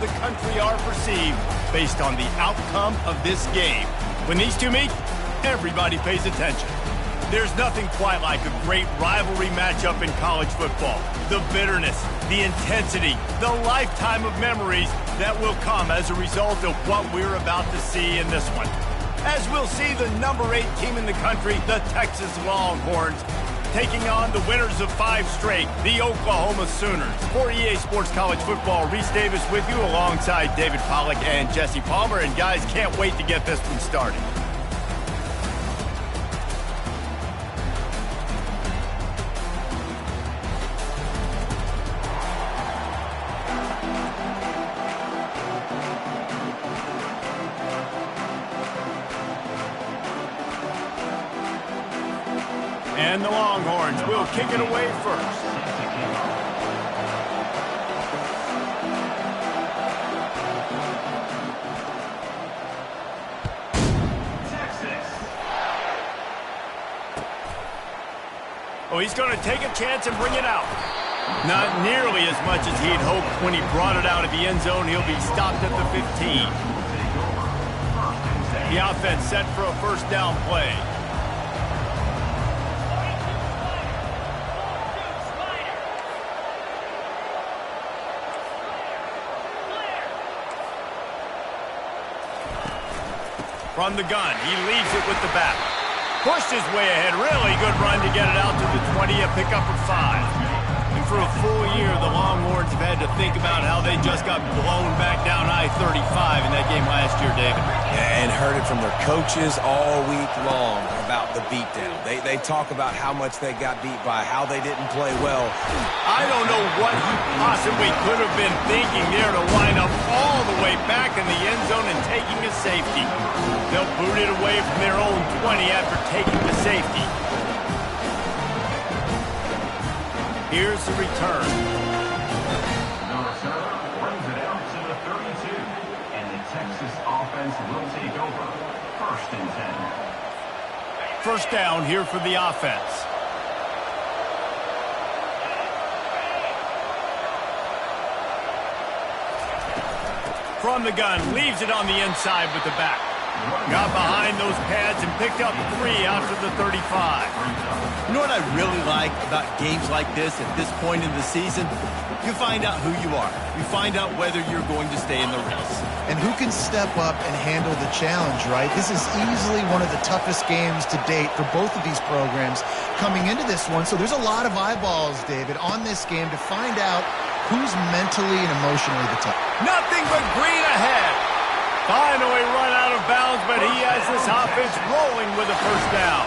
the country are perceived based on the outcome of this game. When these two meet, everybody pays attention. There's nothing quite like a great rivalry matchup in college football. The bitterness, the intensity, the lifetime of memories that will come as a result of what we're about to see in this one. As we'll see the number 8 team in the country, the Texas Longhorns, taking on the winners of 5 straight, the Oklahoma Sooners. For EA Sports College Football, Reese Davis with you alongside David Pollack and Jesse Palmer. And guys, can't wait to get this one started. And the Longhorns will kick it away first. Oh, he's going to take a chance and bring it out. Not nearly as much as he'd hoped when he brought it out of the end zone. He'll be stopped at the 15. The offense set for a first down play. From the gun, he leaves it with the back. Pushed his way ahead. Really good run to get it out to the 20, a pickup of 5. And for a full year, the Longhorns have had to think about how they just got blown back down I-35 in that game last year, David. Yeah, and heard it from their coaches all week long about the beatdown. They talk about how much they got beat by, how they didn't play well. I don't know what he possibly could have been thinking there to line up all the way back in the end zone and taking a safety. They'll boot it away from their own 20 after taking the safety. Here's the return. The returner brings it out to the 32, and the Texas offense will take over. 1st and 10. First down here for the offense. From the gun, leaves it on the inside with the back. Got behind those pads and picked up 3 out to the 35. You know what I really like about games like this at this point in the season? You find out who you are. You find out whether you're going to stay in the race. And who can step up and handle the challenge, right? This is easily one of the toughest games to date for both of these programs coming into this one. So there's a lot of eyeballs, David, on this game to find out who's mentally and emotionally the toughest. Nothing but green ahead. Finally run out of bounds, but he has this offense rolling with a first down.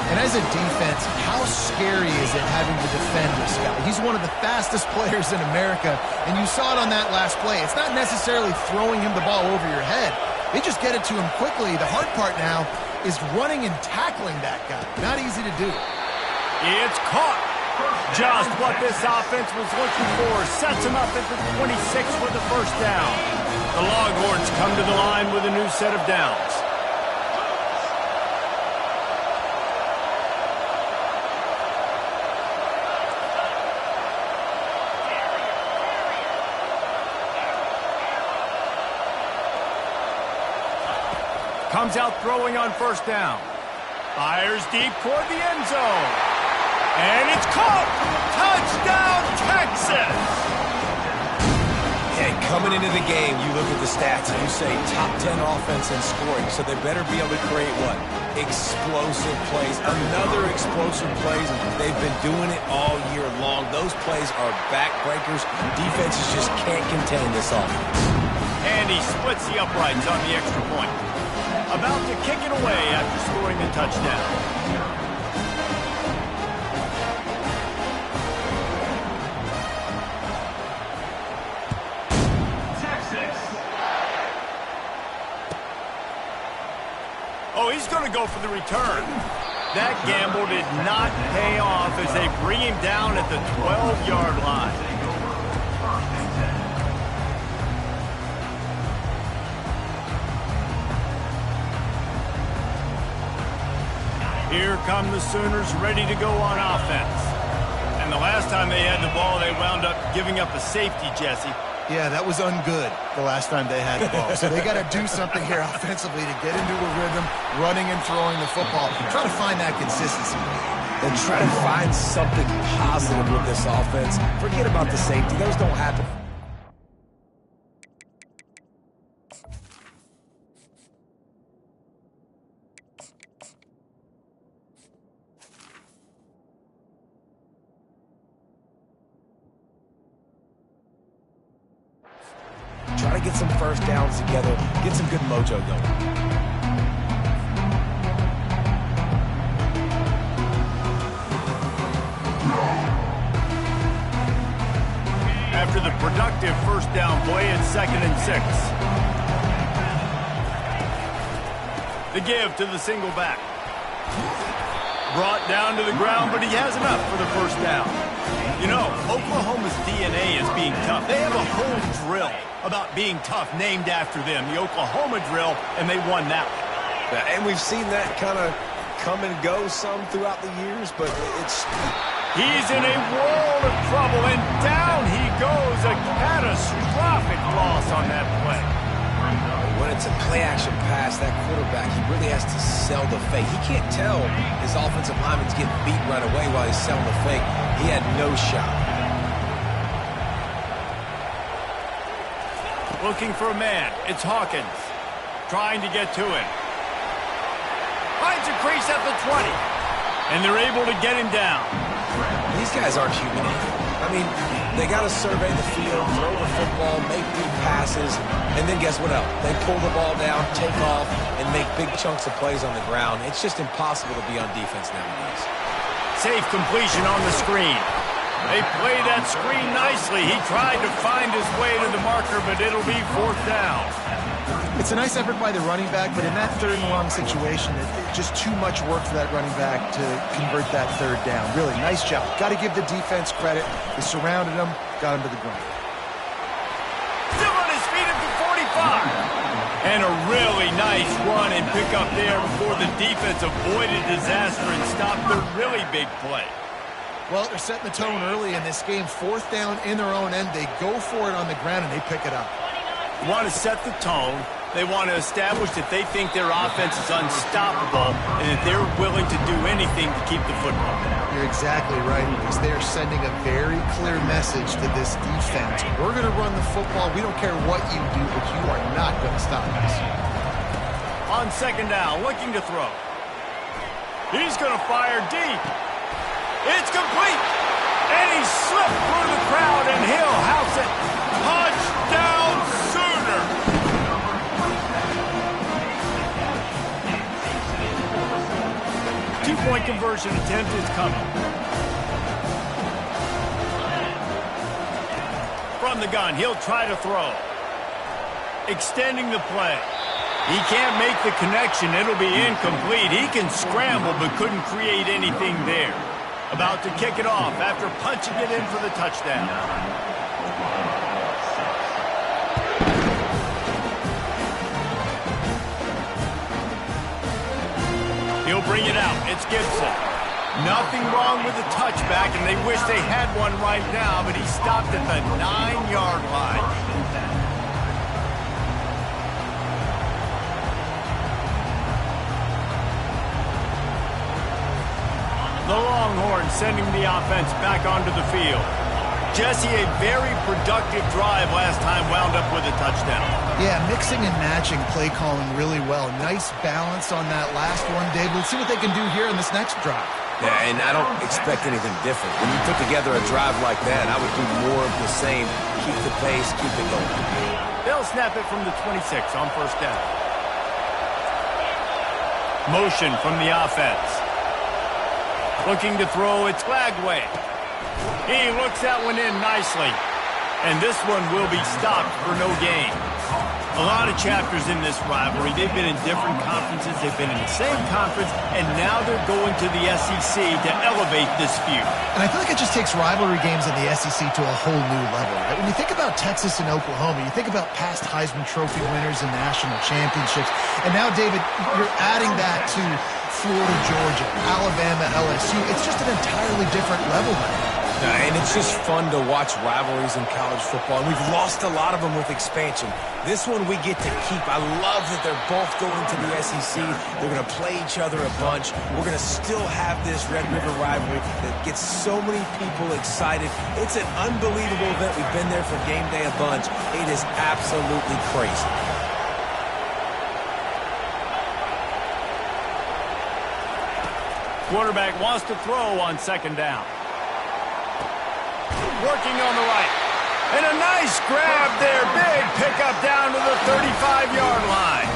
And as a defense, how scary is it having to defend this guy? He's one of the fastest players in America, and you saw it on that last play. It's not necessarily throwing him the ball over your head. They just get it to him quickly. The hard part now is running and tackling that guy. Not easy to do. It's caught. Just what this offense was looking for. Sets him up at the 26 for the first down. The Longhorns come to the line with a new set of downs. Comes out throwing on first down. Fires deep toward the end zone. And it's caught! Touchdown, Texas! And coming into the game, you look at the stats and you say top 10 offense in scoring, so they better be able to create what? Explosive plays. Another explosive plays. They've been doing it all year long. Those plays are backbreakers. Defenses just can't contain this offense. And he splits the uprights on the extra point. About to kick it away after scoring the touchdown. Oh, he's going to go for the return. That gamble did not pay off as they bring him down at the 12-yard line. Here come the Sooners ready to go on offense. And the last time they had the ball, they wound up giving up a safety, Jesse. Yeah, that was ungood the last time they had the ball. So they got to do something here offensively to get into a rhythm, running and throwing the football. Try to find that consistency. And try to find something positive with this offense. Forget about the safety. Those don't happen. Try to get some first downs together, get some good mojo going. After the productive first down play, it's 2nd and 6. The give to the single back. Brought down to the ground, but he has enough for the first down. You know, Oklahoma's DNA is being tough. They have a whole drill about being tough named after them, the Oklahoma drill, and they won that one. And we've seen that kind of come and go some throughout the years, but it's... He's in a world of trouble, and down he goes. A catastrophic loss on that play. When it's a play-action pass, that quarterback, he really has to sell the fake. He can't tell his offensive lineman's getting beat right away while he's selling the fake. He had no shot. Looking for a man. It's Hawkins. Trying to get to him. Finds a crease at the 20. And they're able to get him down. These guys aren't human. I mean, they got to survey the field, throw the football, make deep passes, and then guess what else? They pull the ball down, take off, and make big chunks of plays on the ground. It's just impossible to be on defense nowadays. Safe completion on the screen. They played that screen nicely. He tried to find his way to the marker, but it'll be 4th down. It's a nice effort by the running back, but in that 3rd and long situation, it's just too much work for that running back to convert that 3rd down. Really, nice job. Got to give the defense credit. They surrounded him, got him to the ground. Still on his feet at the 45. And a really nice run and pick up there before the defense avoided disaster and stopped the really big play. Well, they're setting the tone early in this game. 4th down in their own end. They go for it on the ground, and they pick it up. You want to set the tone. They want to establish that they think their offense is unstoppable and that they're willing to do anything to keep the football. You're exactly right, because they are sending a very clear message to this defense. We're going to run the football. We don't care what you do, but you are not going to stop us. On 2nd down, looking to throw. He's going to fire deep. It's complete. And he slipped through the crowd, and he'll house it. Touchdown, Sooner. Two-point conversion attempt is coming. From the gun, he'll try to throw. Extending the play. He can't make the connection. It'll be incomplete. He can scramble, but couldn't create anything there. About to kick it off after punching it in for the touchdown. He'll bring it out. It's Gibson. Nothing wrong with the touchback, and they wish they had one right now, but he stopped at the 9-yard line. The Longhorns sending the offense back onto the field. Jesse, a very productive drive last time, wound up with a touchdown. Yeah, mixing and matching play calling really well. Nice balance on that last one, Dave. Let's see what they can do here in this next drive. Yeah, and I don't expect anything different. When you put together a drive like that, I would do more of the same. Keep the pace, keep it going. They'll snap it from the 26 on 1st down. Motion from the offense. Looking to throw, it's Lagway. He looks that one in nicely. And this one will be stopped for no gain. A lot of chapters in this rivalry. They've been in different conferences. They've been in the same conference. And now they're going to the SEC to elevate this feud. And I feel like it just takes rivalry games in the SEC to a whole new level, right? When you think about Texas and Oklahoma, you think about past Heisman Trophy winners and national championships. And now, David, you're adding that to Florida, Georgia, Alabama, LSU. It's just an entirely different level now. And it's just fun to watch rivalries in college football. And we've lost a lot of them with expansion. This one we get to keep. I love that they're both going to the SEC. They're going to play each other a bunch. We're going to still have this Red River rivalry that gets so many people excited. It's an unbelievable event. We've been there for game day a bunch. It is absolutely crazy. Quarterback wants to throw on second down. Working on the right. And a nice grab there. Big pickup down to the 35-yard line.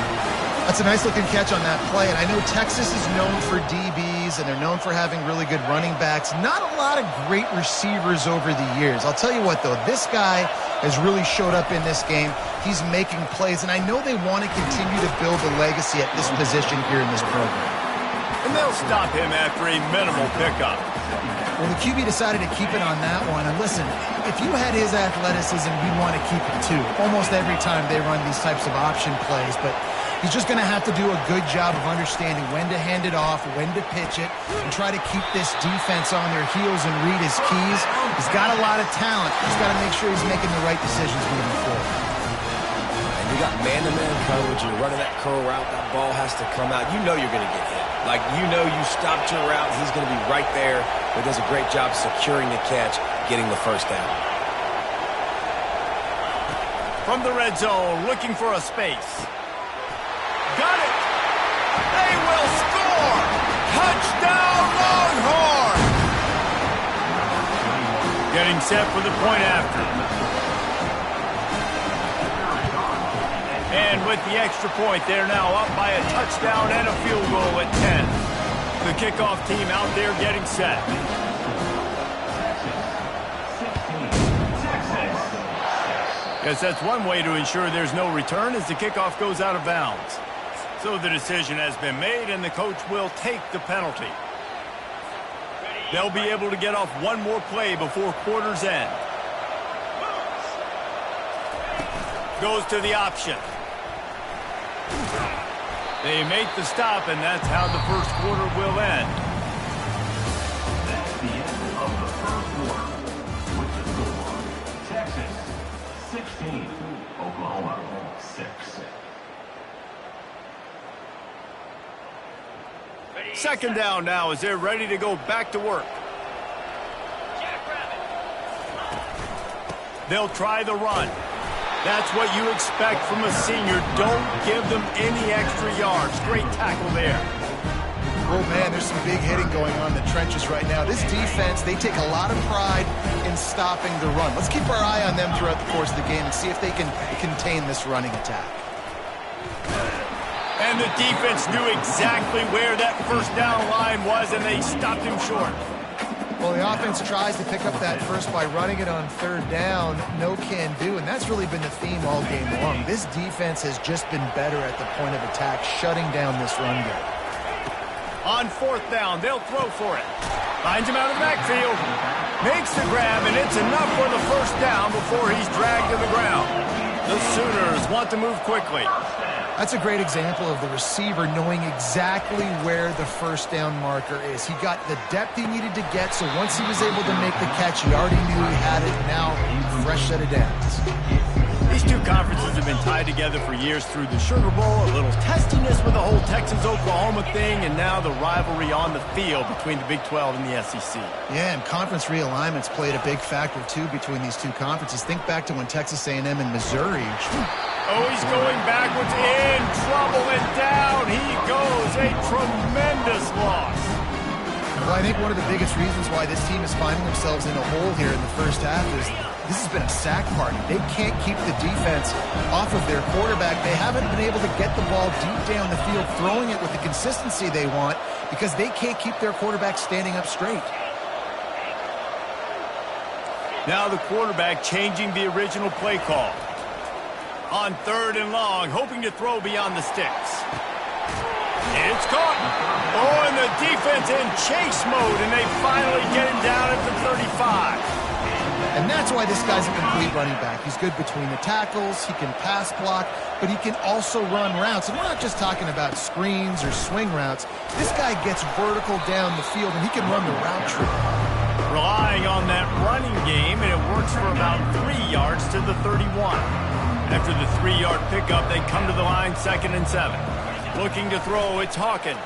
That's a nice-looking catch on that play. And I know Texas is known for DBs, and they're known for having really good running backs. Not a lot of great receivers over the years. I'll tell you what, though. This guy has really showed up in this game. He's making plays, and I know they want to continue to build a legacy at this position here in this program. And they'll stop him after a minimal pickup. Well, the QB decided to keep it on that one. And listen, if you had his athleticism, you'd want to keep it too. Almost every time they run these types of option plays. But he's just going to have to do a good job of understanding when to hand it off, when to pitch it, and try to keep this defense on their heels and read his keys. He's got a lot of talent. He's got to make sure he's making the right decisions moving forward. And you got man-to-man coverage. You're running that curl route. That ball has to come out. You know you're going to get hit. Like, you know you stopped your route. He's going to be right there. He does a great job securing the catch, getting the first down. From the red zone, looking for a space. Got it! They will score! Touchdown, Longhorn! Getting set for the point after. And with the extra point, they're now up by a touchdown and a field goal at 10. The kickoff team out there getting set. Yes, that's one way to ensure there's no return as the kickoff goes out of bounds. So the decision has been made, and the coach will take the penalty. They'll be able to get off one more play before quarter's end. Goes to the option. They make the stop, and that's how the first quarter will end. That's the end of the first quarter. With the score, Texas 16, Oklahoma 6. Second down now as they're ready to go back to work. They'll try the run. That's what you expect from a senior. Don't give them any extra yards. Great tackle there. Oh, man, there's some big hitting going on in the trenches right now. This defense, they take a lot of pride in stopping the run. Let's keep our eye on them throughout the course of the game and see if they can contain this running attack. And the defense knew exactly where that first down line was, and they stopped him short. Well, the offense tries to pick up that first by running it on third down. No can do, and that's really been the theme all game long. This defense has just been better at the point of attack, shutting down this run game. On fourth down, they'll throw for it. Finds him out of the backfield. Makes the grab, and it's enough for the first down before he's dragged to the ground. The Sooners want to move quickly. That's a great example of the receiver knowing exactly where the first down marker is. He got the depth he needed to get, so once he was able to make the catch, he already knew he had it. Now, fresh set of downs. These two conferences have been tied together for years through the Sugar Bowl, a little testiness with the whole Texas-Oklahoma thing, and now the rivalry on the field between the Big 12 and the SEC. Yeah, and conference realignments played a big factor, too, between these two conferences. Think back to when Texas A&M and Missouri. Oh, he's going backwards, in trouble, and down he goes. A tremendous loss. Well, I think one of the biggest reasons why this team is finding themselves in a hole here in the first half is this has been a sack party. They can't keep the defense off of their quarterback. They haven't been able to get the ball deep down the field, throwing it with the consistency they want because they can't keep their quarterback standing up straight. Now the quarterback changing the original play call. On third and long, hoping to throw beyond the sticks. It's caught. Oh, and the defense in chase mode, and they finally get him down at the 35. And that's why this guy's a complete running back. He's good between the tackles, he can pass block, but he can also run routes. And we're not just talking about screens or swing routes. This guy gets vertical down the field, and he can run the route tree. Relying on that running game, and it works for about 3 yards to the 31. After the 3-yard pickup, they come to the line 2nd and 7. Looking to throw, it's Hawkins.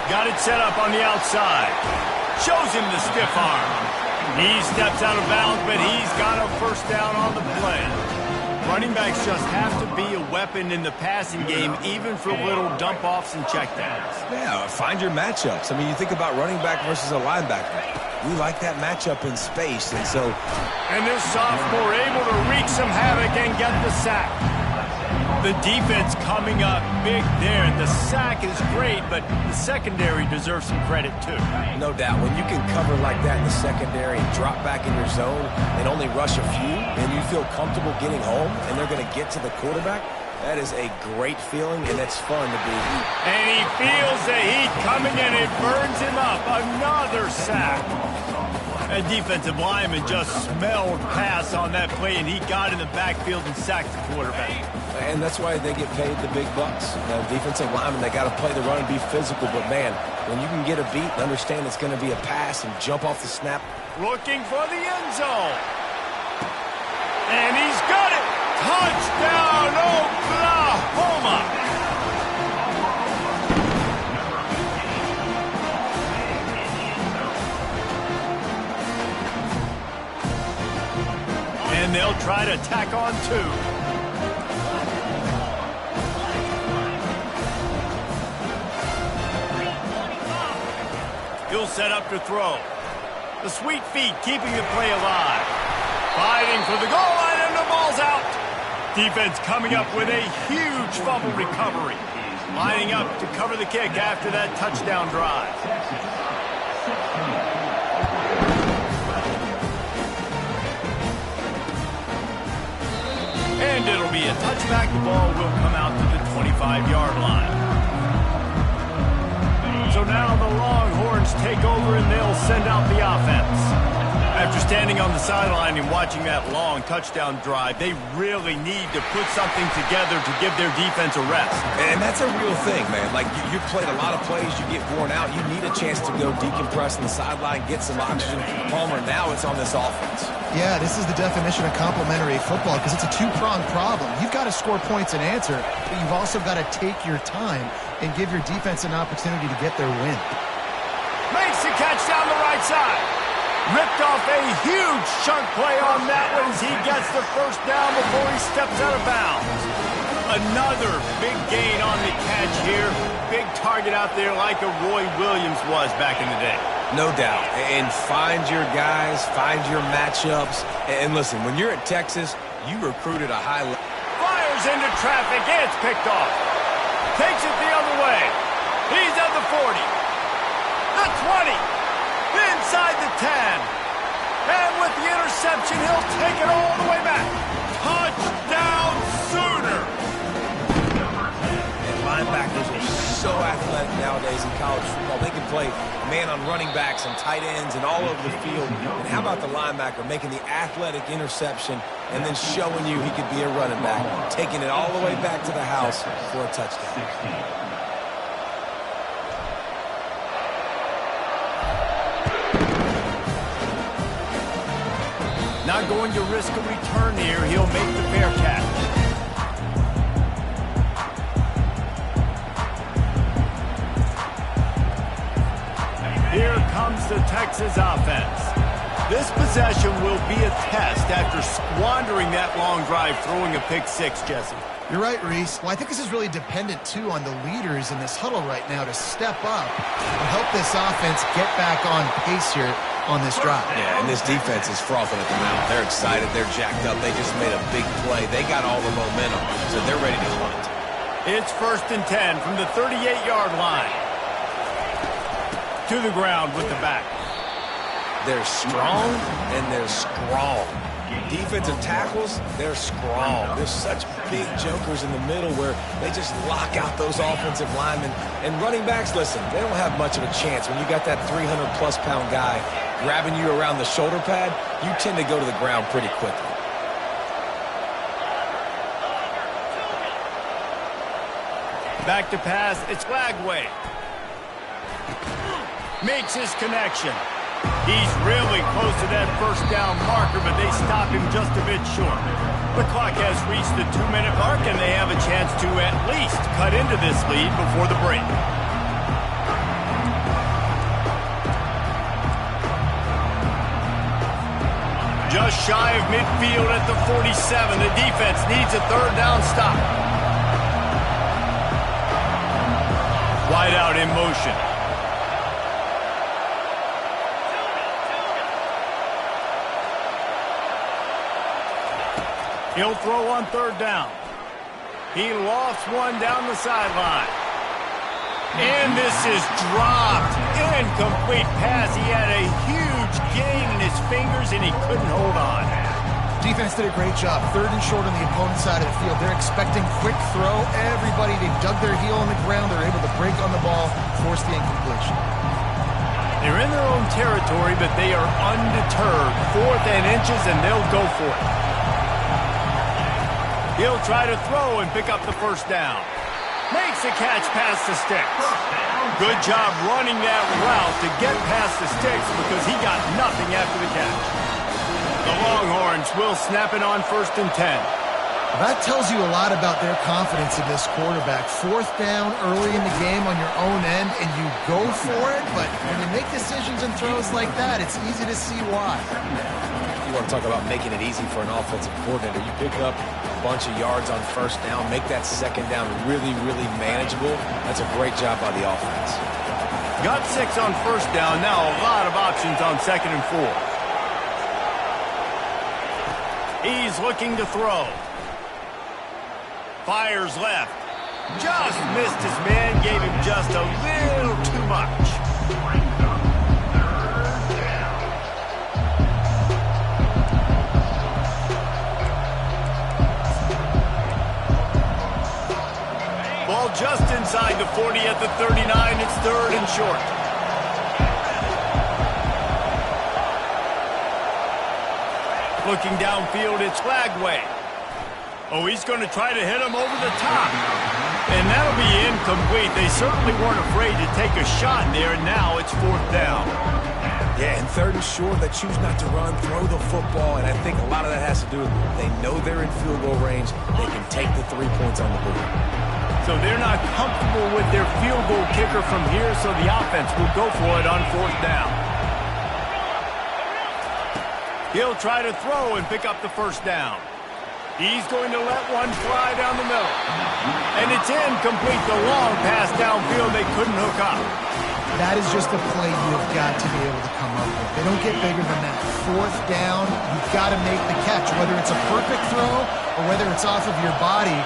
Got it set up on the outside. Shows him the stiff arm. He steps out of bounds, but he's got a first down on the play. Running backs just have to be a weapon in the passing game, even for little dump-offs and checkdowns. Yeah, find your matchups. I mean, you think about running back versus a linebacker. We like that matchup in space, and so... And this sophomore able to wreak some havoc and get the sack. The defense coming up big there. The sack is great, but the secondary deserves some credit too. No doubt. When you can cover like that in the secondary and drop back in your zone and only rush a few, and you feel comfortable getting home, and they're going to get to the quarterback, that is a great feeling, and it's fun to be. And he feels the heat coming, and it burns him up. Another sack. That defensive lineman just smelled pass on that play, and he got in the backfield and sacked the quarterback. And that's why they get paid the big bucks. Defensive linemen, they got to play the run and be physical. But, man, when you can get a beat and understand it's going to be a pass and jump off the snap. Looking for the end zone. And he's got it. Touchdown, Oklahoma. And they'll try to tack on 2. He'll set up to throw. The sweet feet keeping the play alive. Fighting for the goal line, and the ball's out. Defense coming up with a huge fumble recovery. Lining up to cover the kick after that touchdown drive. And it'll be a touchback. The ball will come out to the 25-yard line. So now the Longhorns take over, and they'll send out the offense. After standing on the sideline and watching that long touchdown drive, they really need to put something together to give their defense a rest. And that's a real thing, man. Like, you've played a lot of plays, you get worn out, you need a chance to go decompress on the sideline, get some oxygen. Palmer, now it's on this offense. Yeah, this is the definition of complementary football because it's a two-pronged problem. You've got to score points and answer, but you've also got to take your time and give your defense an opportunity to get their win. Makes the catch down the right side. Ripped off a huge chunk play on that one as he gets the first down before he steps out of bounds. Another big gain on the catch here. Big target out there like a Roy Williams was back in the day. No doubt. And find your guys, find your matchups. And listen, when you're at Texas, you recruit at a high level. Fires into traffic. It's picked off. Takes it the other way. He's at the 40. The 20. Inside the 10. And with the interception, he'll take it all the way back. Touchdown, Sooner. And linebackers are so athletic nowadays in college football. They can play man on running backs and tight ends and all over the field. And how about the linebacker making the athletic interception and then showing you he could be a running back, taking it all the way back to the house for a touchdown. Not going to risk a return here. He'll make the fair catch. Here comes the Texas offense. This possession will be a test after squandering that long drive, throwing a pick six, Jesse. You're right, Reese. Well, I think this is really dependent, too, on the leaders in this huddle right now to step up and help this offense get back on pace here on this drive. Yeah, and this defense is frothing at the mouth. They're excited. They're jacked up. They just made a big play. They got all the momentum, so they're ready to hunt. It's 1st and 10 from the 38-yard line. To the ground with the back. They're strong, and they're strong. Defensive tackles, they're strong. There's such big jokers in the middle where they just lock out those offensive linemen. And running backs, listen, they don't have much of a chance. When you got that 300-plus pound guy grabbing you around the shoulder pad, you tend to go to the ground pretty quickly. Back to pass, it's Lagway. Makes his connection. He's really close to that first down marker, but they stop him just a bit short. The clock has reached the 2-minute mark, and they have a chance to at least cut into this lead before the break. Just shy of midfield at the 47. The defense needs a third down stop. Wide out in motion. He'll throw on third down. He lofts one down the sideline. And this is dropped. Incomplete pass. He had a huge gain in his fingers, and he couldn't hold on. Defense did a great job. Third and short on the opponent's side of the field. They're expecting quick throw. Everybody, they dug their heel on the ground. They're able to break on the ball, force the incompletion. They're in their own territory, but they are undeterred. 4th and inches, and they'll go for it. He'll try to throw and pick up the first down. Makes a catch past the sticks. Good job running that route to get past the sticks because he got nothing after the catch. The Longhorns will snap it on 1st and 10. That tells you a lot about their confidence in this quarterback. 4th down early in the game on your own end, and you go for it, but when you make decisions and throws like that, it's easy to see why. You want to talk about making it easy for an offensive coordinator. You pick up a bunch of yards on first down, make that second down really, really manageable. That's a great job by the offense. Got 6 on first down. Now a lot of options on 2nd and 4. He's looking to throw. Fires left. Just missed his man. Gave him just a little too much. Ball just inside the 40 at the 39. It's 3rd and short. Looking downfield, it's Lagway. Oh, he's going to try to hit him over the top. And that'll be incomplete. They certainly weren't afraid to take a shot there, and now it's 4th down. Yeah, and 3rd and short, they choose not to run, throw the football, and I think a lot of that has to do with they know they're in field goal range. They can take the 3 points on the board. So they're not comfortable with their field goal kicker from here, so the offense will go for it on 4th down. He'll try to throw and pick up the first down. He's going to let one fly down the middle. And it's incomplete. The long pass downfield, they couldn't hook up. That is just a play you've got to be able to come up with. They don't get bigger than that. 4th down, you've got to make the catch. Whether it's a perfect throw or whether it's off of your body,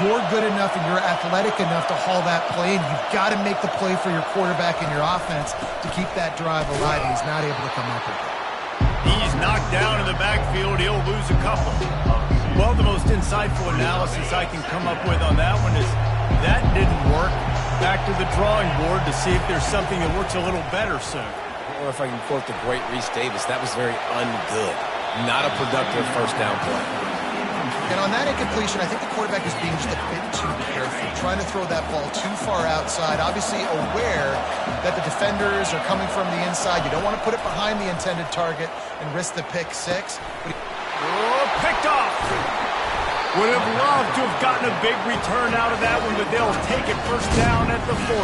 you're good enough and you're athletic enough to haul that play in. You've got to make the play for your quarterback and your offense to keep that drive alive, and he's not able to come up with it. He's knocked down in the backfield. He'll lose a couple. Well, the most insightful analysis I can come up with on that one is that didn't work. Back to the drawing board to see if there's something that works a little better soon. Or if I can quote the great Reese Davis, that was very ungood. Not a productive first down play. And on that incompletion, I think the quarterback is being just a bit too careful, trying to throw that ball too far outside, obviously aware that the defenders are coming from the inside. You don't want to put it behind the intended target and risk the pick 6. But picked off. Would have loved to have gotten a big return out of that one, but they'll take it first down at the 40.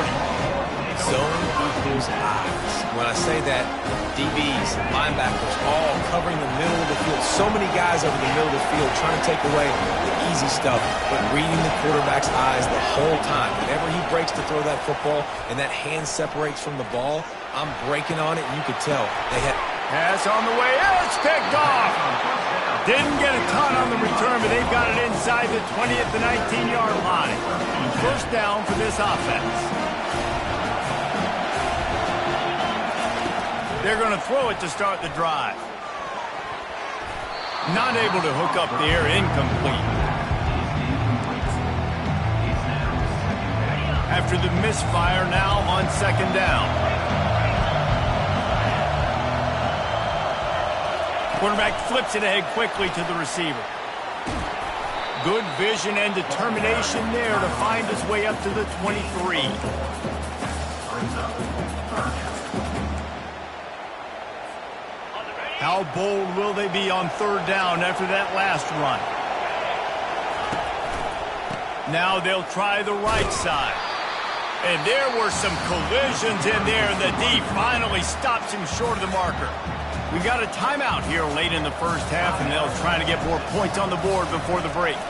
Zone equals eyes. When I say that, DBs, linebackers, all covering the middle of the field. So many guys over the middle of the field trying to take away the easy stuff, but reading the quarterback's eyes the whole time. Whenever he breaks to throw that football and that hand separates from the ball, I'm breaking on it, and you could tell they had... Pass on the way. It's picked off. Didn't get a ton on the return, but they've got it inside the 20 at the 19-yard line. First down for this offense. They're going to throw it to start the drive. Not able to hook up there. Incomplete. After the misfire, now on 2nd down. Quarterback flips it ahead quickly to the receiver. Good vision and determination there to find his way up to the 23. How bold will they be on third down after that last run? Now they'll try the right side. And there were some collisions in there, and the D finally stops him short of the marker. We got a timeout here late in the first half, and they'll try to get more points on the board before the break.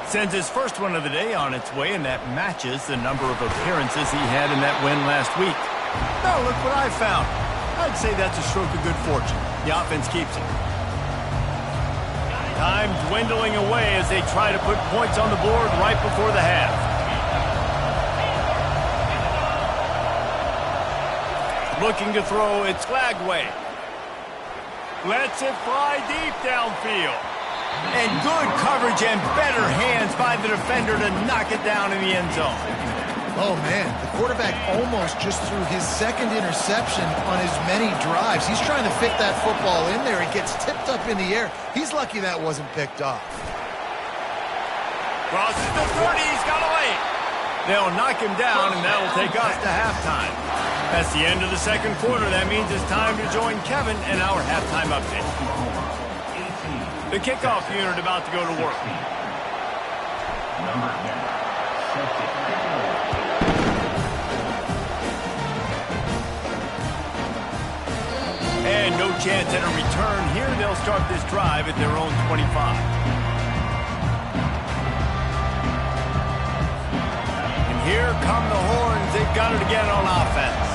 Sends his first one of the day on its way, and that matches the number of appearances he had in that win last week. Now look what I found. I'd say that's a stroke of good fortune. The offense keeps it. Time dwindling away as they try to put points on the board right before the half. Looking to throw, it's Lagway. Lets it fly deep downfield. And good coverage and better hands by the defender to knock it down in the end zone. Oh, man, the quarterback almost just threw his second interception on as many drives. He's trying to fit that football in there. It gets tipped up in the air. He's lucky that wasn't picked off. Crosses the 30, he's got away. They'll knock him down, and that'll take us to halftime. That's the end of the second quarter. That means it's time to join Kevin in our halftime update. The kickoff unit about to go to work. And no chance at a return here. They'll start this drive at their own 25. And here come the horns. They've got it again on offense.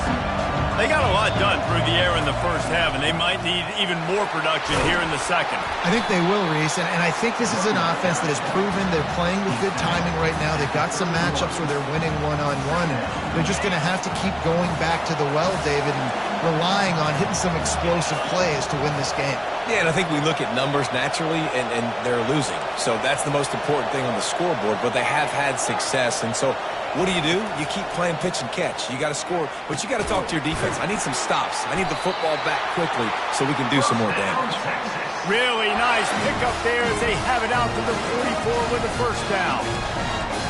They got a lot done through the air in the first half, and they might need even more production here in the second. I think they will, Reese, and I think this is an offense that has proven they're playing with good timing right now. They've got some matchups where they're winning one-on-one, and they're just going to have to keep going back to the well, David, and relying on hitting some explosive plays to win this game. Yeah, and I think we look at numbers naturally, and they're losing. So that's the most important thing on the scoreboard, but they have had success, and so what do? You keep playing pitch and catch. You got to score, but you got to talk to your defense. I need some stops. I need the football back quickly so we can do some more damage. Really nice pickup there as they have it out to the 44 with a first down.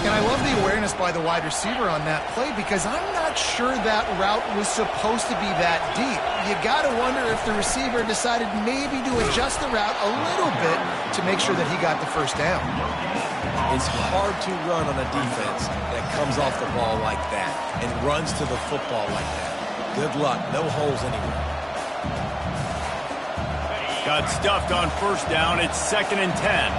And I love the awareness by the wide receiver on that play because I'm not sure that route was supposed to be that deep. You got to wonder if the receiver decided maybe to adjust the route a little bit to make sure that he got the first down. It's hard to run on a defense that comes off the ball like that and runs to the football like that. Good luck. No holes anywhere. Got stuffed on first down. It's 2nd and 10.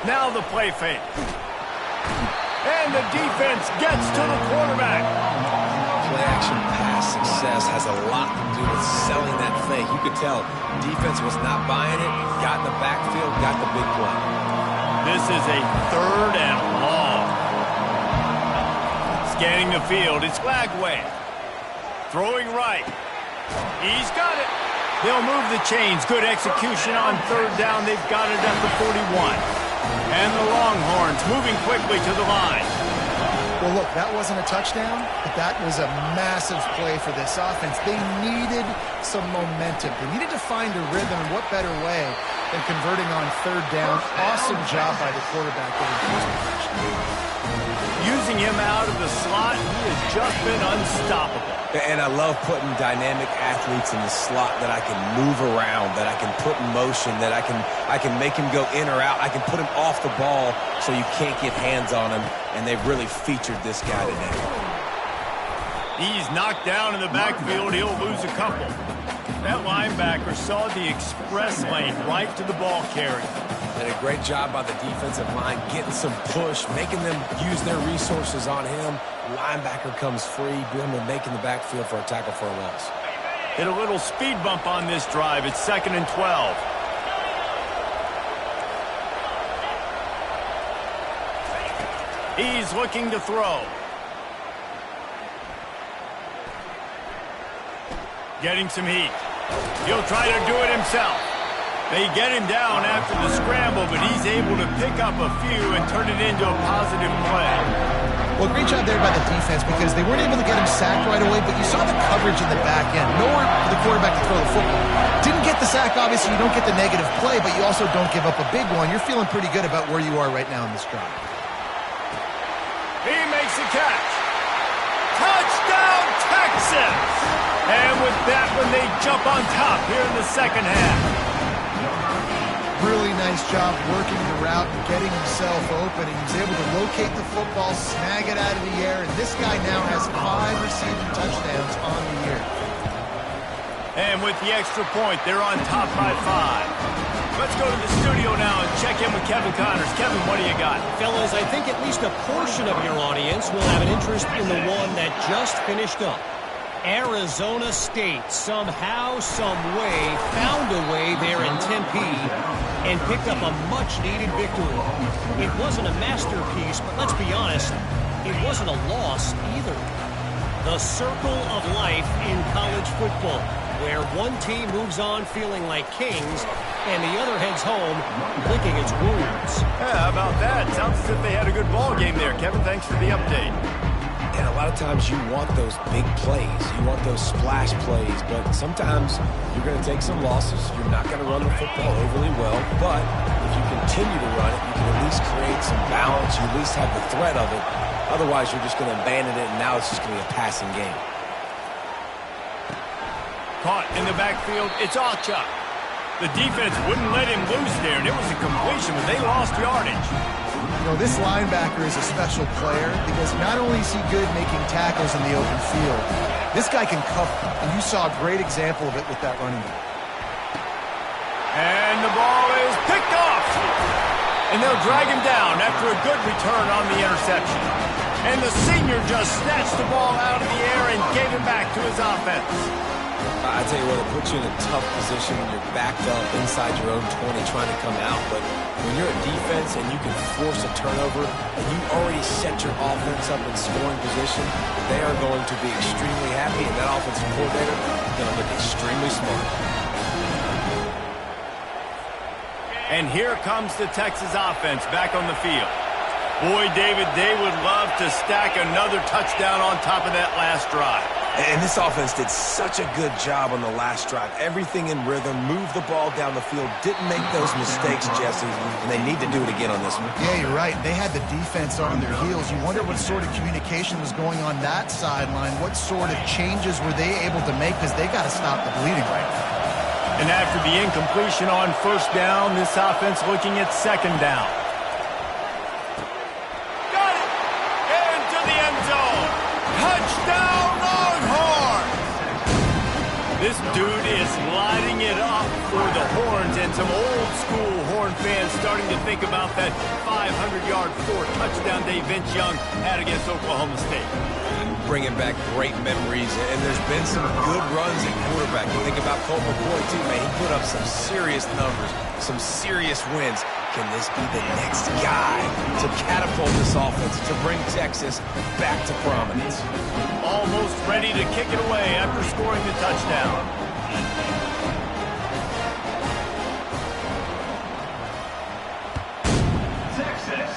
Now the play fake. And the defense gets to the quarterback. Play-action pass success has a lot to do with selling that fake. You could tell defense was not buying it, got in the backfield, got the big play. This is a 3rd and long. Scanning the field, it's Lagway. Throwing right. He's got it. They'll move the chains. Good execution on 3rd down. They've got it at the 41. And the Longhorns moving quickly to the line. Well, look, that wasn't a touchdown, but that was a massive play for this offense. They needed some momentum. They needed to find a rhythm, and what better way than converting on 3rd down. Awesome job by the quarterback getting first possession. Using him out of the slot, he has just been unstoppable. And I love putting dynamic athletes in the slot that I can move around, that I can put in motion, that I can make him go in or out. I can put him off the ball so you can't get hands on him, and they've really featured this guy today. He's knocked down in the backfield. He'll lose a couple. That linebacker saw the express lane right to the ball carrier. Did a great job by the defensive line, getting some push, making them use their resources on him. Linebacker comes free, boom, and making the backfield for a tackle for a loss. Hit a little speed bump on this drive. It's 2nd and 12. He's looking to throw. Getting some heat. He'll try to do it himself. They get him down after the scramble, but he's able to pick up a few and turn it into a positive play. Well, great job there by the defense because they weren't able to get him sacked right away, but you saw the coverage in the back end. Nowhere for the quarterback to throw the football. Didn't get the sack, obviously. You don't get the negative play, but you also don't give up a big one. You're feeling pretty good about where you are right now in this drive. He makes the catch. Touchdown! Touchdown, Texas! And with that one, they jump on top here in the second half. Really nice job working the route and getting himself open. He was able to locate the football, snag it out of the air, and this guy now has 5 receiving touchdowns on the year. And with the extra point, they're on top by 5. Let's go to the studio now and check in with Kevin Connors. Kevin, what do you got? Fellas, I think at least a portion of your audience will have an interest in the one that just finished up. Arizona State somehow, some way, found a way there in Tempe and picked up a much-needed victory. It wasn't a masterpiece, but let's be honest, it wasn't a loss either. The circle of life in college football, where one team moves on feeling like kings and the other heads home licking its wounds. Yeah, how about that? Sounds as if they had a good ball game there. Kevin, thanks for the update. And a lot of times you want those big plays. You want those splash plays. But sometimes you're going to take some losses. You're not going to run the football overly well. But if you continue to run it, you can at least create some balance. You at least have the threat of it. Otherwise, you're just going to abandon it, and now it's just going to be a passing game. Caught in the backfield. It's Alchuk. The defense wouldn't let him loose there, and it was a completion, but they lost yardage. You know, this linebacker is a special player because not only is he good making tackles in the open field, this guy can cover, and you saw a great example of it with that running back. And the ball is picked off. And they'll drag him down after a good return on the interception. And the senior just snatched the ball out of the air and gave it back to his offense. I tell you what, it puts you in a tough position when you're backed up inside your own 20 trying to come out. But when you're a defense and you can force a turnover and you already set your offense up in scoring position, they are going to be extremely happy, and that offensive coordinator is going to look extremely smart. And here comes the Texas offense back on the field. Boy, David, they would love to stack another touchdown on top of that last drive. And this offense did such a good job on the last drive. Everything in rhythm, moved the ball down the field, didn't make those mistakes, Jesse, and they need to do it again on this one. Yeah, you're right. They had the defense on their heels. You wonder what sort of communication was going on that sideline. What sort of changes were they able to make, because they got to stop the bleeding right now. And after the incompletion on first down, this offense looking at second down. Got it! Into the end zone. Touchdown! This dude is lighting it up for the Horns, and some old-school Horn fans starting to think about that 500-yard, 4-touchdown day Vince Young had against Oklahoma State. Bringing back great memories, and there's been some good runs at quarterback. You think about Colt McCoy, too, man. He put up some serious numbers, some serious wins. Can this be the next guy to catapult this offense, to bring Texas back to prominence? Almost ready to kick it away after scoring the touchdown. Texas.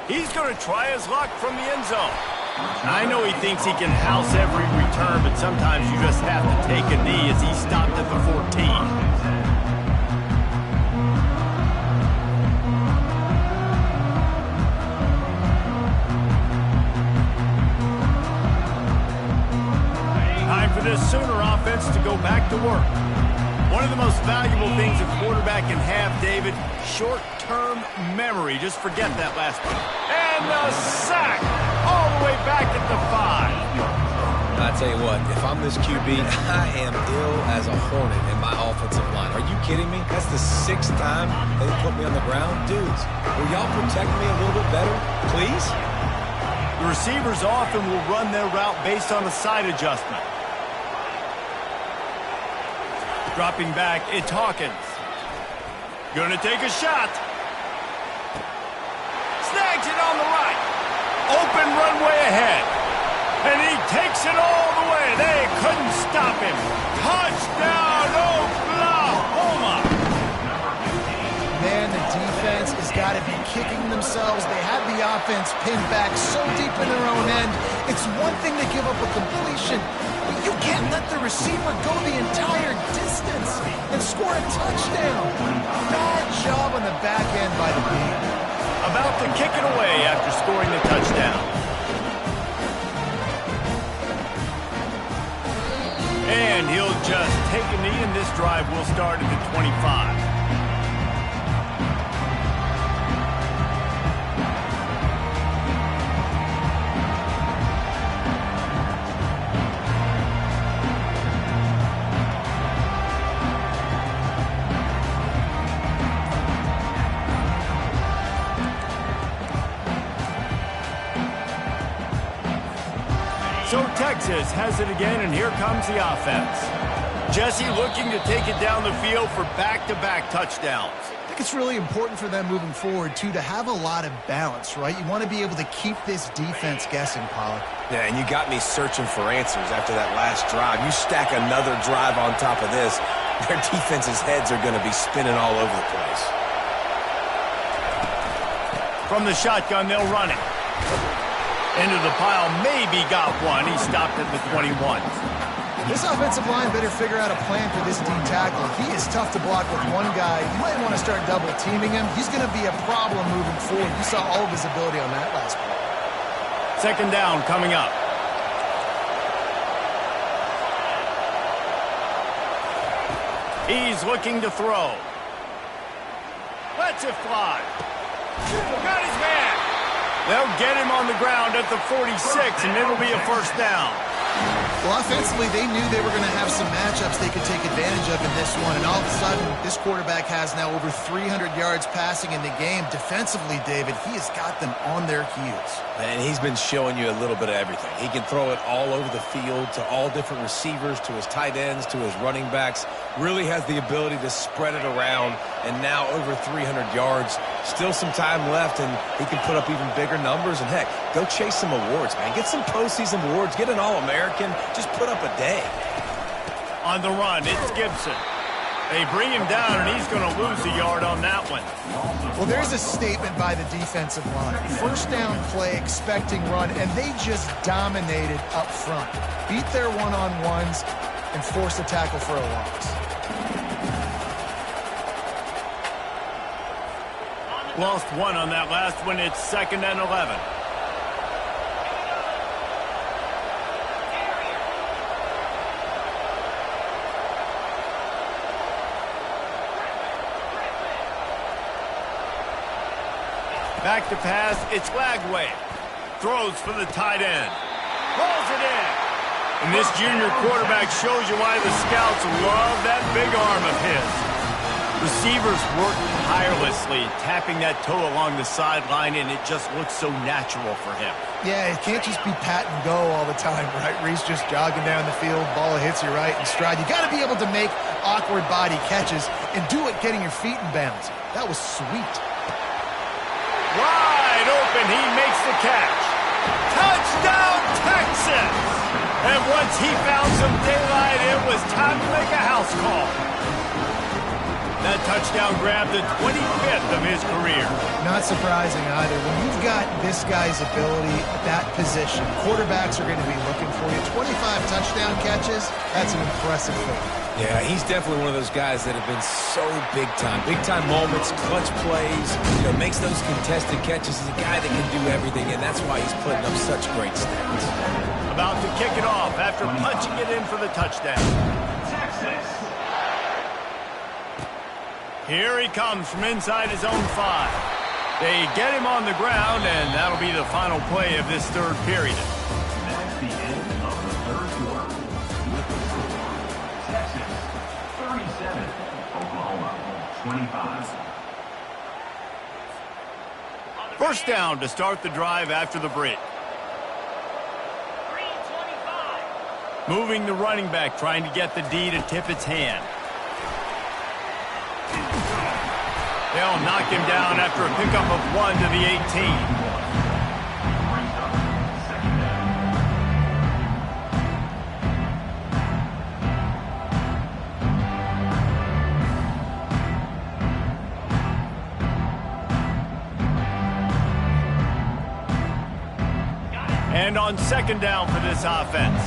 He's going to try his luck from the end zone. I know he thinks he can house every return, but sometimes you just have to take a knee as he stopped at the 14. For this Sooner offense to go back to work. One of the most valuable things a quarterback can have, David, short-term memory. Just forget that last one. And the sack all the way back at the 5. I tell you what, if I'm this QB, I am ill as a hornet in my offensive line. Are you kidding me? That's the 6th time they put me on the ground. Dudes, will y'all protect me a little bit better, please? The receivers often will run their route based on a side adjustment. Dropping back, it's Hawkins. Gonna take a shot. Snags it on the right. Open runway ahead. And he takes it all the way. They couldn't stop him. Touchdown, Oklahoma. Man, the defense has got to be kicking themselves. They had the offense pinned back so deep in their own end. It's one thing to give up a completion, but you can't let the receiver go the entire distance and score a touchdown. Bad job on the back end by the team. About to kick it away after scoring the touchdown. And he'll just take a knee, and this drive will start at the 25. So Texas has it again, and here comes the offense. Jesse looking to take it down the field for back-to-back touchdowns. I think it's really important for them moving forward, too, to have a lot of balance, right? You want to be able to keep this defense guessing, Pollard. Yeah, and you got me searching for answers after that last drive. You stack another drive on top of this, their defense's heads are going to be spinning all over the place. From the shotgun, they'll run it. Into the pile, maybe got one. He stopped at the 21. This offensive line better figure out a plan for this D tackle. He is tough to block with one guy. You might want to start double teaming him. He's going to be a problem moving forward. You saw all of his ability on that last play. Second down coming up. He's looking to throw. Lets it fly. Got his man. They'll get him on the ground at the 46, and it'll be a first down. Well, offensively, they knew they were going to have some matchups they could take advantage of in this one, and all of a sudden, this quarterback has now over 300 yards passing in the game. Defensively, David, he has got them on their heels. And he's been showing you a little bit of everything. He can throw it all over the field to all different receivers, to his tight ends, to his running backs. Really has the ability to spread it around, and now over 300 yards. Still some time left, and he can put up even bigger numbers. And, heck, go chase some awards, man. Get some postseason awards. Get an All-American. Just put up a day. On the run, it's Gibson. They bring him down, and he's going to lose a yard on that one. Well, there's a statement by the defensive line. First down play, expecting run, and they just dominated up front. Beat their one-on-ones and forced a tackle for a loss. Lost one on that last one. It's 2nd and 11. Back to pass, it's Lagway. Throws for the tight end. Rolls it in. And this junior quarterback shows you why the scouts love that big arm of his. Receivers work tirelessly, tapping that toe along the sideline, and it just looks so natural for him. Yeah, it can't just be pat and go all the time, right? Reese just jogging down the field, ball hits you right in stride. You got to be able to make awkward body catches and do it getting your feet in bounds. That was sweet. Wide open, he makes the catch. Touchdown, Texas! And once he found some daylight, it was time to make a house call. That touchdown grabbed the 25th of his career. Not surprising either. When you've got this guy's ability at that position, quarterbacks are going to be looking for you. 25 touchdown catches, that's an impressive thing. Yeah, he's definitely one of those guys that have been so big time. Big time moments, clutch plays, makes those contested catches. He's a guy that can do everything, and that's why he's putting up such great stats. About to kick it off after punching it in for the touchdown. Texas. Here he comes from inside his own 5. They get him on the ground, and that'll be the final play of this third period. That's the end of the third quarter. With the score, Texas 37, Oklahoma 25. First down to start the drive after the break. Moving the running back, trying to get the D to tip its hand. They'll knock him down after a pickup of 1 to the 18. And on second down for this offense.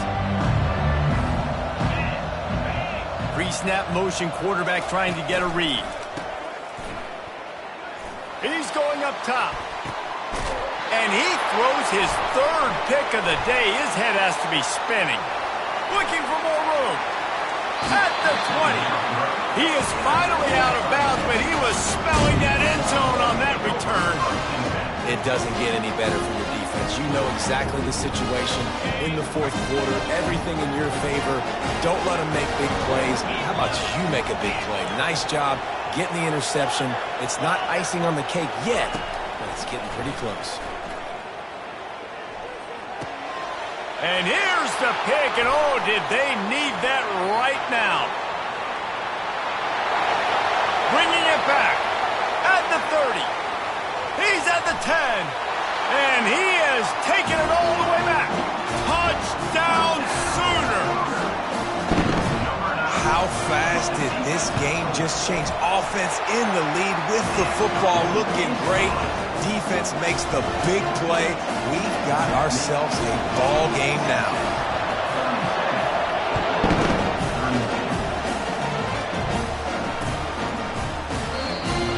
Pre-snap motion, quarterback trying to get a read. He's going up top. And he throws his third pick of the day. His head has to be spinning. Looking for more room. At the 20. He is finally out of bounds, but he was smelling that end zone on that return. It doesn't get any better for your defense. You know exactly the situation in the fourth quarter. Everything in your favor. Don't let them make big plays. How about you make a big play? Nice job getting the interception. It's not icing on the cake yet, but it's getting pretty close. And here's the pick, and oh, did they need that right now. Bringing it back at the 30. He's at the 10. And he has taken it all the way back. Touchdown Sooners. How fast did this game just change? Offense in the lead with the football looking great. Defense makes the big play. We've got ourselves a ball game now.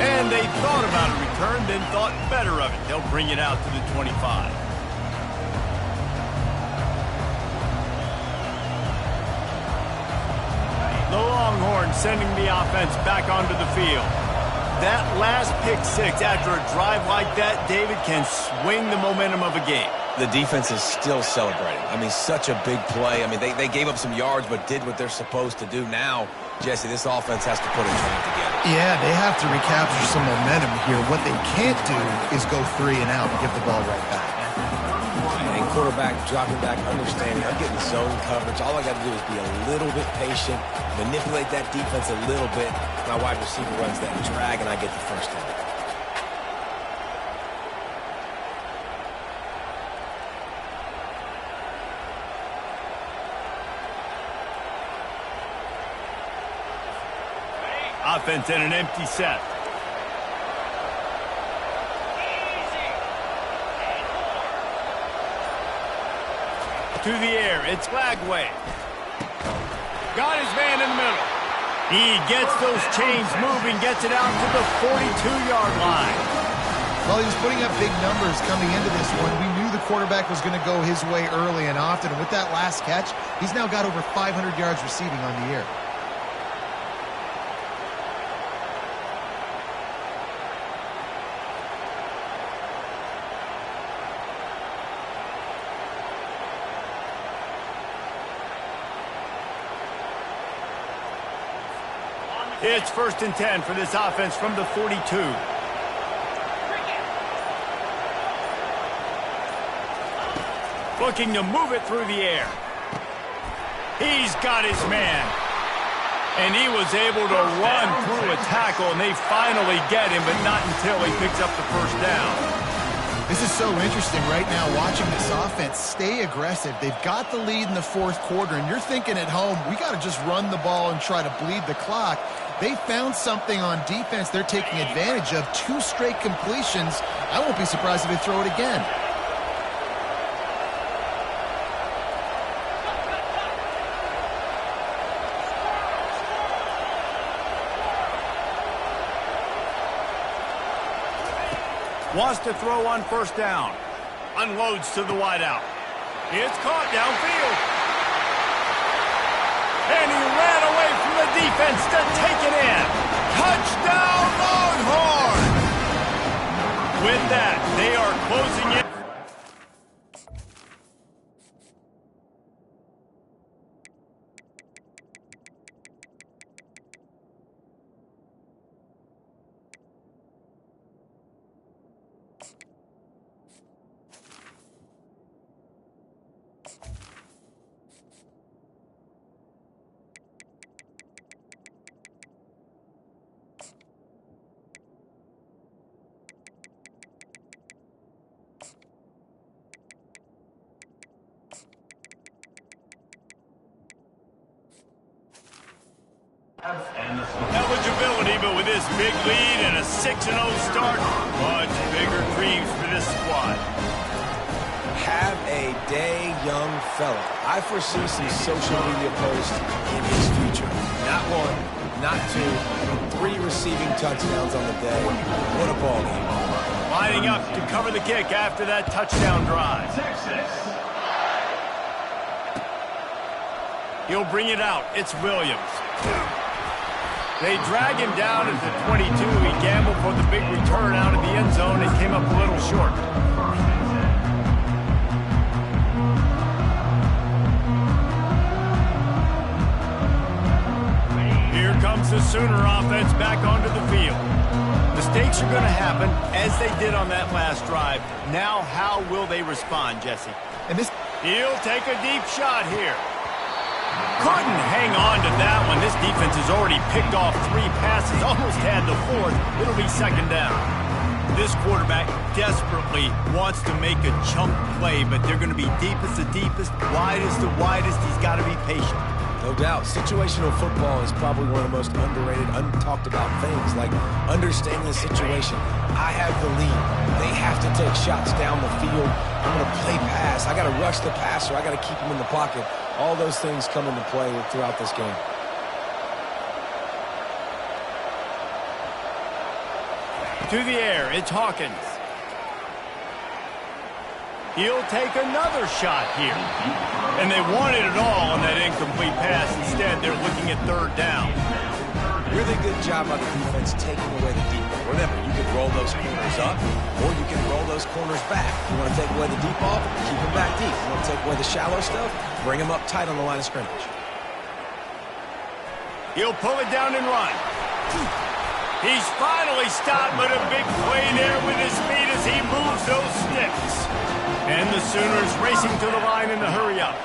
And they thought about a return, then thought better of it. They'll bring it out to the 25. The Longhorns sending the offense back onto the field. That last pick six after a drive like that, David, can swing the momentum of a game. The defense is still celebrating. I mean, such a big play. I mean, they gave up some yards but did what they're supposed to do. Now, Jesse, this offense has to put a train together. Yeah, they have to recapture some momentum here. What they can't do is go 3 and out and give the ball right back. And quarterback dropping back, understanding, I'm getting zone coverage. All I got to do is be a little bit patient, manipulate that defense a little bit. My wide receiver runs that drag, and I get the first down. Offense in an empty set. To the air, it's Lagway. Got his man in the middle. He gets those chains moving, gets it out to the 42-yard line. Well, he was putting up big numbers coming into this one. We knew the quarterback was going to go his way early and often. And with that last catch, he's now got over 500 yards receiving on the year. It's 1st and 10 for this offense from the 42. Looking to move it through the air. He's got his man. And he was able to run through a tackle, and they finally get him, but not until he picks up the first down. This is so interesting right now, watching this offense stay aggressive. They've got the lead in the fourth quarter, and you're thinking at home, we got to just run the ball and try to bleed the clock. They found something on defense they're taking advantage of. 2 straight completions. I won't be surprised if they throw it again. Wants to throw on 1st down. Unloads to the wideout. It's caught downfield. And he ran away from the defense to take it in. Touchdown, Longhorns! With that, they are closing it. Eligibility, but with this big lead and a 6-0 start, much bigger dreams for this squad. Have a day, young fella. I foresee some social media posts in his future. Not 1, not 2, 3 receivers. receiving touchdowns on the day. What a ball game. Lining up to cover the kick after that touchdown drive. He'll bring it out. It's Williams. They drag him down at the 22. He gambled for the big return out of the end zone and came up a little short. Here comes the Sooner offense back onto the field. Mistakes are going to happen, as they did on that last drive. Now, how will they respond, Jesse? And this He'll take a deep shot here. Couldn't hang on to that one. This defense has already picked off 3 passes, almost had the 4th. It'll be second down. This quarterback desperately wants to make a chunk play, but they're going to be deepest to deepest, widest to widest. He's got to be patient. No doubt. Situational football is probably one of the most underrated, untalked about things, like understanding the situation. I have the lead. They have to take shots down the field. I'm going to play pass. I got to rush the passer. I got to keep him in the pocket. All those things come into play throughout this game. To the air, it's Hawkins. He'll take another shot here. And they wanted it all on that incomplete pass. Instead, they're looking at third down. Really good job by the defense taking away the deep ball. Remember, you can roll those corners up, or you can roll those corners back. You want to take away the deep ball, keep them back deep. You want to take away the shallow stuff, bring them up tight on the line of scrimmage. He'll pull it down and run. He's finally stopped, but a big play there with his feet as he moves those sticks. And the Sooners racing to the line in the hurry up.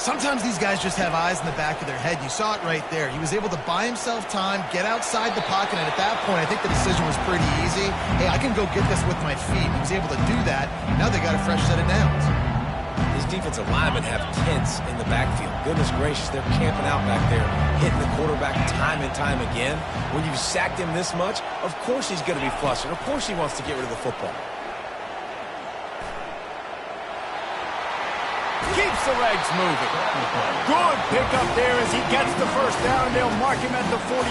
Sometimes these guys just have eyes in the back of their head. You saw it right there. He was able to buy himself time, get outside the pocket, and at that point, I think the decision was pretty easy. Hey, I can go get this with my feet. He was able to do that. Now they got a fresh set of downs. His defensive linemen have tents in the backfield. Goodness gracious, they're camping out back there, hitting the quarterback time and time again. When you've sacked him this much, of course he's going to be flustered. Of course he wants to get rid of the football. Keeps the legs moving. Good pickup there as he gets the first down, and they'll mark him at the 48.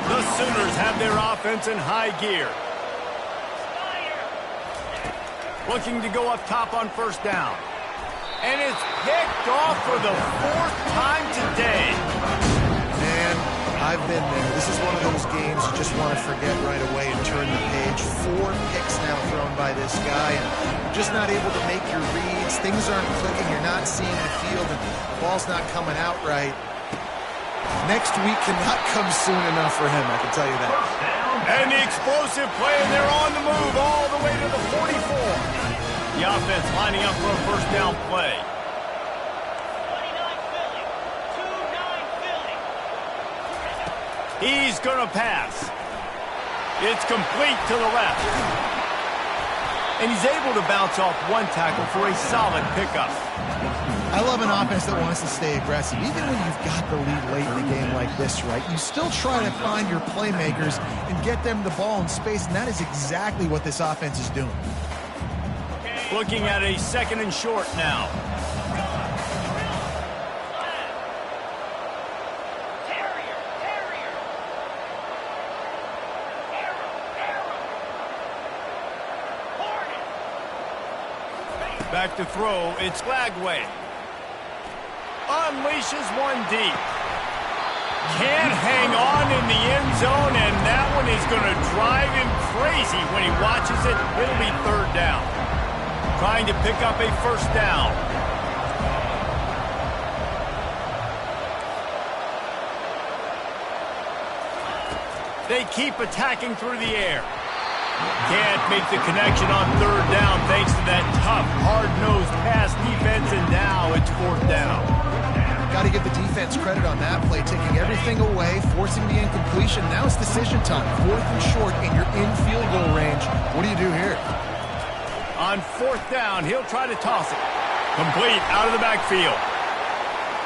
The Sooners have their offense in high gear. Looking to go up top on first down. And it's picked off for the 4th time today. Man, I've been there. This is one of those games you just want to forget right away and turn the page. 4 picks now thrown by this guy, and you're just not able to make your reads. Things aren't clicking. You're not seeing the field, and the ball's not coming out right. Next week cannot come soon enough for him, I can tell you that. And the explosive play, and they're on the move all the way to the 44. The offense lining up for a first down play. He's going to pass. It's complete to the left. And he's able to bounce off one tackle for a solid pickup. I love an offense that wants to stay aggressive. Even when you've got the lead late in a game like this, right, you still try to find your playmakers and get them the ball in space, and that is exactly what this offense is doing. Looking at a second and short now. Back to throw, it's Lagway. Unleashes one deep. Can't hang on in the end zone, and that one is going to drive him crazy when he watches it. It'll be third down. Trying to pick up a first down. They keep attacking through the air. Can't make the connection on third down thanks to that tough, hard-nosed pass defense, and now it's fourth down. Got to give the defense credit on that play, taking everything away, forcing the incompletion. Now it's decision time. 4th and short, and you're in field goal range. What do you do here? On fourth down, he'll try to toss it. Complete out of the backfield.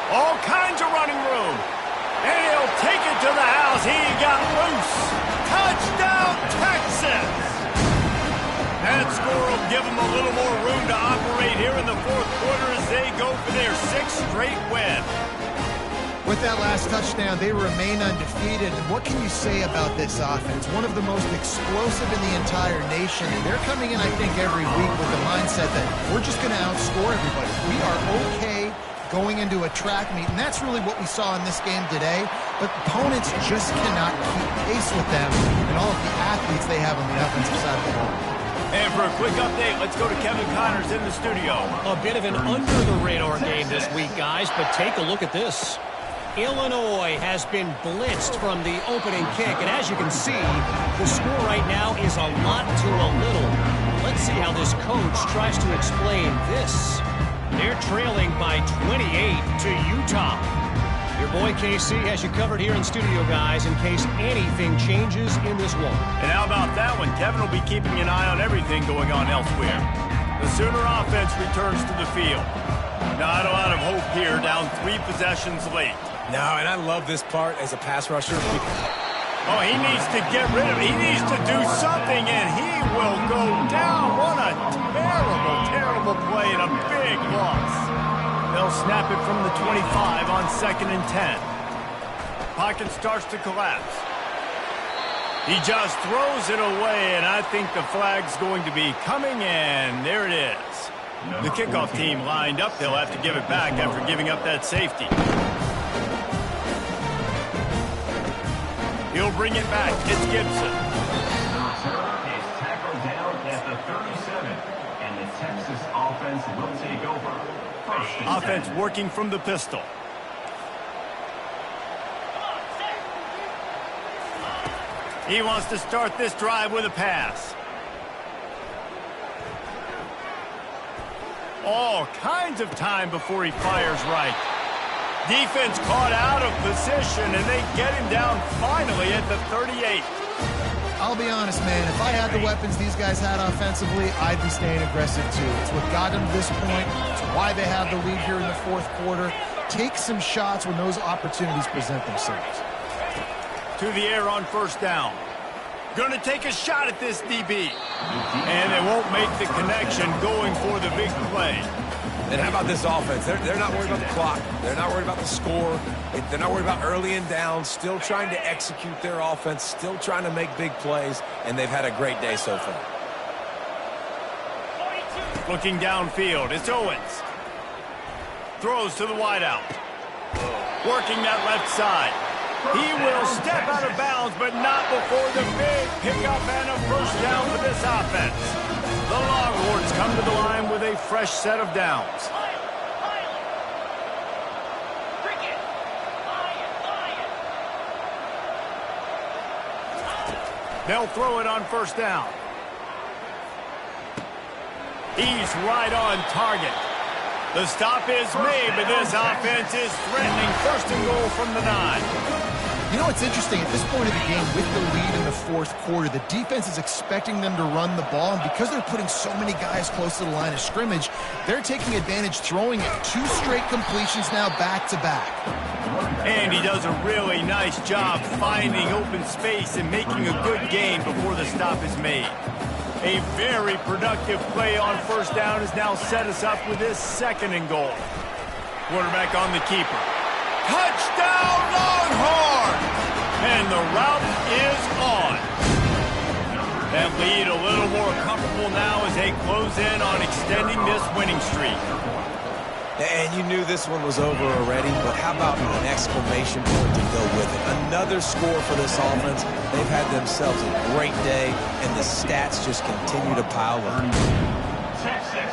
All kinds of running room. And he'll take it to the house. He got loose. Touchdown, Texas! That score will give them a little more room to operate here in the fourth quarter as they go for their 6th straight win. With that last touchdown, they remain undefeated. And what can you say about this offense? One of the most explosive in the entire nation. And they're coming in, I think, every week with the mindset that we're just going to outscore everybody. We are okay going into a track meet, and that's really what we saw in this game today. But opponents just cannot keep pace with them and all of the athletes they have on the offensive side of the ball. And for a quick update, let's go to Kevin Connors in the studio. A bit of an under-the-radar game this week, guys, but take a look at this. Illinois has been blitzed from the opening kick, and as you can see, the score right now is a lot to a little. Let's see how this coach tries to explain this. They're trailing by 28 to Utah. Your boy KC has you covered here in studio, guys, in case anything changes in this one. And how about that one? Kevin will be keeping an eye on everything going on elsewhere. The Sooner offense returns to the field. Not a lot of hope here, down 3 possessions late. No, and I love this part as a pass rusher. Oh, he needs to get rid of it. He needs to do something, and he will go down. What a terrible, terrible play and a big loss. They'll snap it from the 25 on 2nd and 10. Pocket starts to collapse. He just throws it away, and I think the flag's going to be coming in. There it is. The kickoff team lined up. They'll have to give it back after giving up that safety. He'll bring it back. It's Gibson. Is tackled down at the 37, and the Texas offense will take over. Offense working from the pistol. He wants to start this drive with a pass. All kinds of time before he fires right. Defense caught out of position, and they get him down finally at the 38. I'll be honest, man. If I had the weapons these guys had offensively, I'd be staying aggressive too. It's what got them to this point. It's why they have the lead here in the 4th quarter. Take some shots when those opportunities present themselves. To the air on 1st down. Going to take a shot at this DB. And they won't make the connection going for the big play. And how about this offense? They're not worried about the clock. They're not worried about the score. They're not worried about early and down. Still trying to execute their offense. Still trying to make big plays. And they've had a great day so far. Looking downfield, it's Owens. Throws to the wideout. Working that left side. He will step out of bounds, but not before the big pickup and a 1st down for this offense. The Longhorns come to the line with a fresh set of downs. They'll throw it on 1st down. He's right on target. The stop is made, but this offense is threatening 1st and goal from the 9. You know what's interesting? At this point of the game, with the lead in the 4th quarter, the defense is expecting them to run the ball, and because they're putting so many guys close to the line of scrimmage, they're taking advantage, throwing it 2 straight completions now back-to-back. And he does a really nice job finding open space and making a good gain before the stop is made. A very productive play on 1st down has now set us up with this 2nd and goal. Quarterback on the keeper. Touchdown, Longhorn! And the route is on. That lead a little more comfortable now as they close in on extending this winning streak. And you knew this one was over already, but how about an exclamation point to go with it? Another score for this offense. They've had themselves a great day, and the stats just continue to pile up. Texas.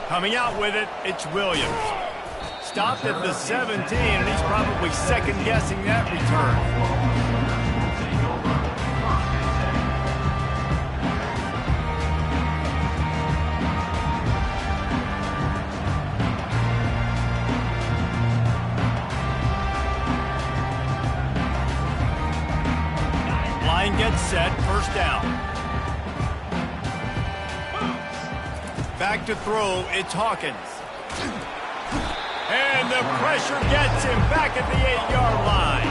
Coming out with it, it's Williams. Stopped at the 17, and he's probably second-guessing that return. Line gets set, 1st down. Back to throw, it's Hawkins. And the pressure gets him back at the 8-yard line.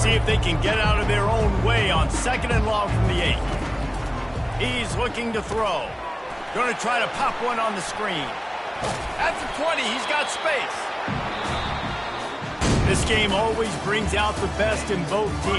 see if they can get out of their own way on 2nd and long from the 8. He's looking to throw. Going to try to pop one on the screen. At the 20, he's got space. This game always brings out the best in both teams.